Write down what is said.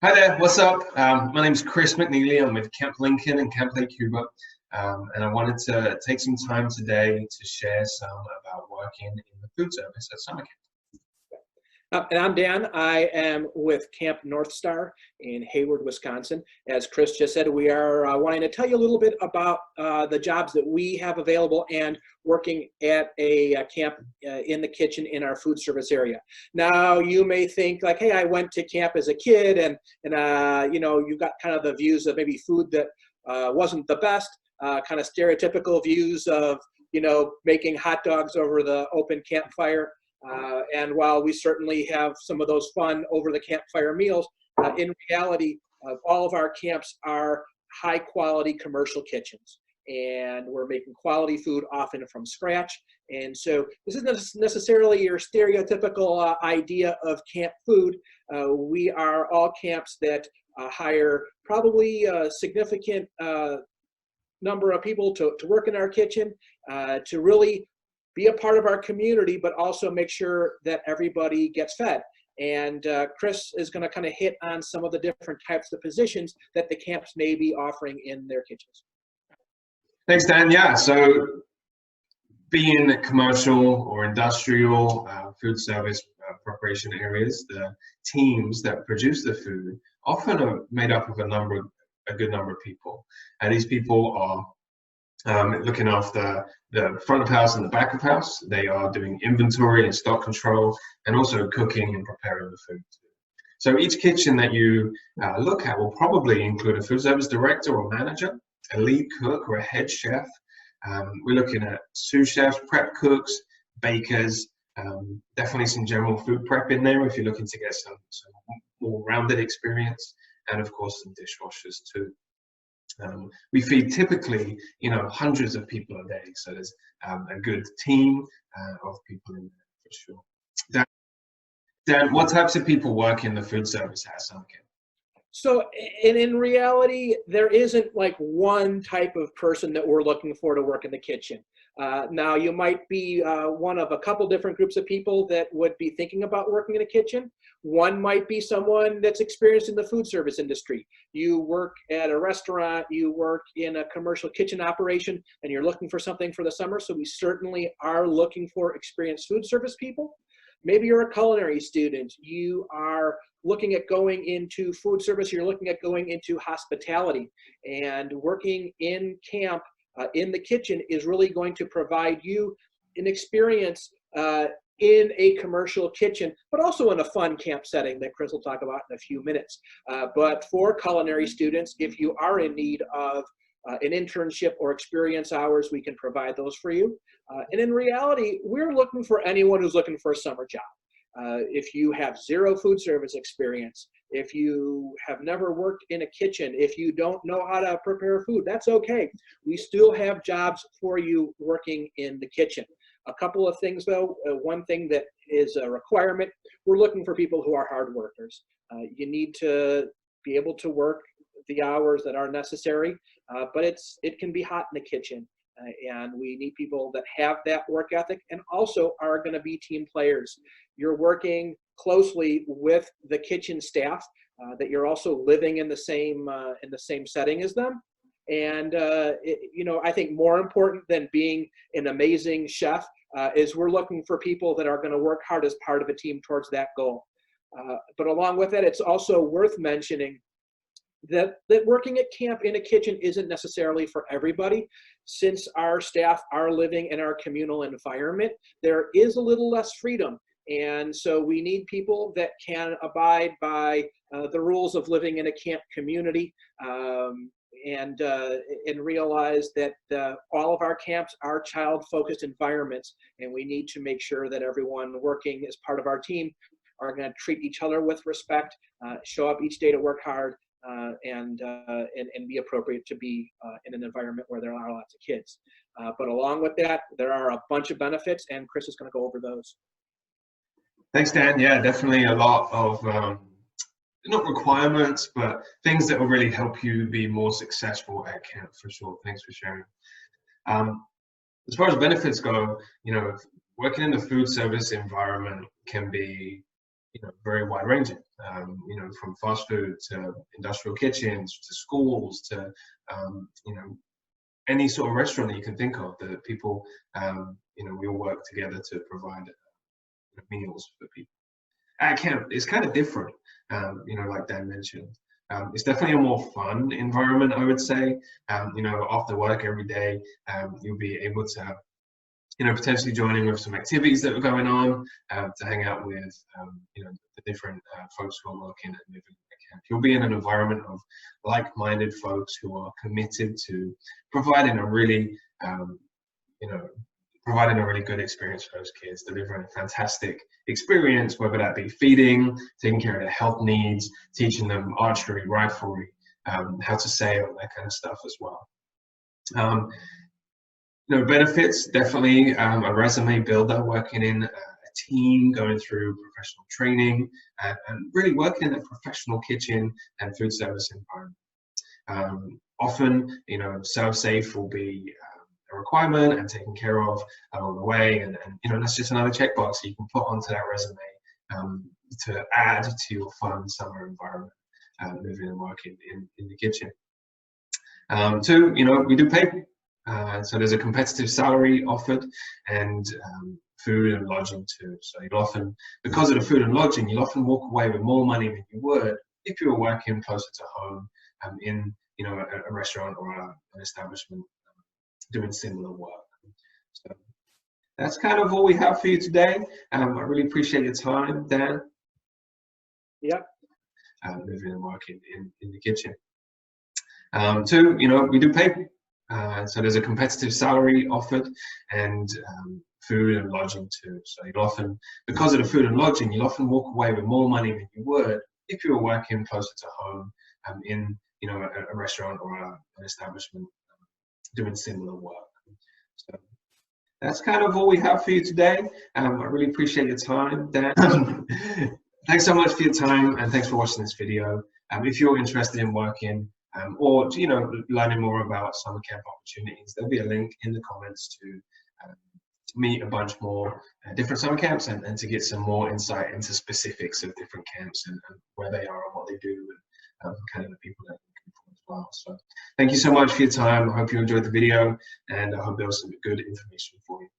Hi there, what's up? My name is Chris McNeely. I'm with Camp Lincoln and Camp Lake Cuba, and I wanted to take some time today to share some about working in the food service at summer camp. And I'm Dan. I am with Camp North Star in Hayward, Wisconsin. As Chris just said, we are wanting to tell you a little bit about the jobs that we have available and working at a camp in the kitchen in our food service area. Now, you may think like, hey, I went to camp as a kid and you know, you got kind of the views of maybe food that wasn't the best, kind of stereotypical views of, you know, making hot dogs over the open campfire. And while we certainly have some of those fun over the campfire meals, in reality, all of our camps are high quality commercial kitchens. And we're making quality food often from scratch. And so this isn't necessarily your stereotypical idea of camp food. We are all camps that hire probably a significant number of people to work in our kitchen, to really be a part of our community, but also make sure that everybody gets fed. And Chris is going to kind of hit on some of the different types of positions that the camps may be offering in their kitchens. Thanks, Dan. Yeah, so being in commercial or industrial food service preparation areas, the teams that produce the food often are made up of a good number of people. And these people are looking after the front of house and the back of house. They are doing inventory and stock control, and also cooking and preparing the food. So each kitchen that you look at will probably include a food service director or manager, a lead cook or a head chef. We're looking at sous chefs, prep cooks, bakers, definitely some general food prep in there if you're looking to get some more rounded experience, and of course some dishwashers too. We feed typically, you know, hundreds of people a day, so there's a good team of people in there for sure. Dan, what types of people work in the food service at summer camp? So, and in reality, there isn't like one type of person that we're looking for to work in the kitchen. Now, you might be one of a couple different groups of people that would be thinking about working in a kitchen. One might be someone that's experienced in the food service industry. You work at a restaurant, you work in a commercial kitchen operation, and you're looking for something for the summer. So we certainly are looking for experienced food service people. Maybe you're a culinary student. You are looking at going into food service. You're looking at going into hospitality, and working in camp in the kitchen is really going to provide you an experience in a commercial kitchen, but also in a fun camp setting that Chris will talk about in a few minutes. But for culinary students, if you are in need of an internship or experience hours, we can provide those for you. And in reality, we're looking for anyone who's looking for a summer job. If you have zero food service experience, if you have never worked in a kitchen, if you don't know how to prepare food, that's okay. We still have jobs for you working in the kitchen. A couple of things though, one thing that is a requirement, we're looking for people who are hard workers. You need to be able to work the hours that are necessary, but it can be hot in the kitchen. And we need people that have that work ethic and also are going to be team players. You're working closely with the kitchen staff, that you're also living in the same setting as them. And you know, I think more important than being an amazing chef is we're looking for people that are going to work hard as part of a team towards that goal. But along with that, it's also worth mentioning that working at camp in a kitchen isn't necessarily for everybody. Since our staff are living in our communal environment, there is a little less freedom. And so we need people that can abide by the rules of living in a camp community, and realize that all of our camps are child-focused environments, and we need to make sure that everyone working as part of our team are going to treat each other with respect, show up each day to work hard, and be appropriate to be in an environment where there are lots of kids. But along with that, there are a bunch of benefits, and Chris is going to go over those. Thanks, Dan. Yeah, definitely a lot of not requirements, but things that will really help you be more successful at camp for sure. Thanks for sharing. As far as benefits go, you know, working in the food service environment can be, very wide ranging, from fast food to industrial kitchens to schools to, any sort of restaurant that you can think of that people, we all work together to provide meals for people. At camp, it's kind of different, like Dan mentioned. It's definitely a more fun environment, I would say. After work every day, you'll be able to, potentially join in with some activities that are going on, to hang out with, the different folks who are working and living at camp. You'll be in an environment of like-minded folks who are committed to providing a really, providing a really good experience for those kids, delivering a fantastic experience, whether that be feeding, taking care of their health needs, teaching them archery, riflery, how to sail, that kind of stuff as well. Benefits, definitely a resume builder, working in a team, going through professional training, and really working in a professional kitchen and food service environment. Often, serve-safe will be a requirement and taken care of along the way, and that's just another checkbox you can put onto that resume to add to your fun summer environment, living and working in the kitchen. Two, we do pay. So there's a competitive salary offered, and food and lodging too. So you'll often, because of the food and lodging, you'll often walk away with more money than you would if you were working closer to home, in a restaurant or an establishment doing similar work. So that's kind of all we have for you today. I really appreciate your time, Dan. Yep. Living and working in the kitchen. Two, we do pay. So there's a competitive salary offered, and food and lodging too. So you'll often, because of the food and lodging, you'll often walk away with more money than you would if you were working closer to home, in a restaurant or an establishment doing similar work. So that's kind of all we have for you today. I really appreciate your time, Dan. Thanks so much for your time, and thanks for watching this video. If you're interested in working, or learning more about summer camp opportunities, there'll be a link in the comments to meet a bunch more different summer camps, and to get some more insight into specifics of different camps and where they are and what they do, and kind of the people that are looking for as well. So thank you so much for your time. I hope you enjoyed the video, and I hope there was some good information for you.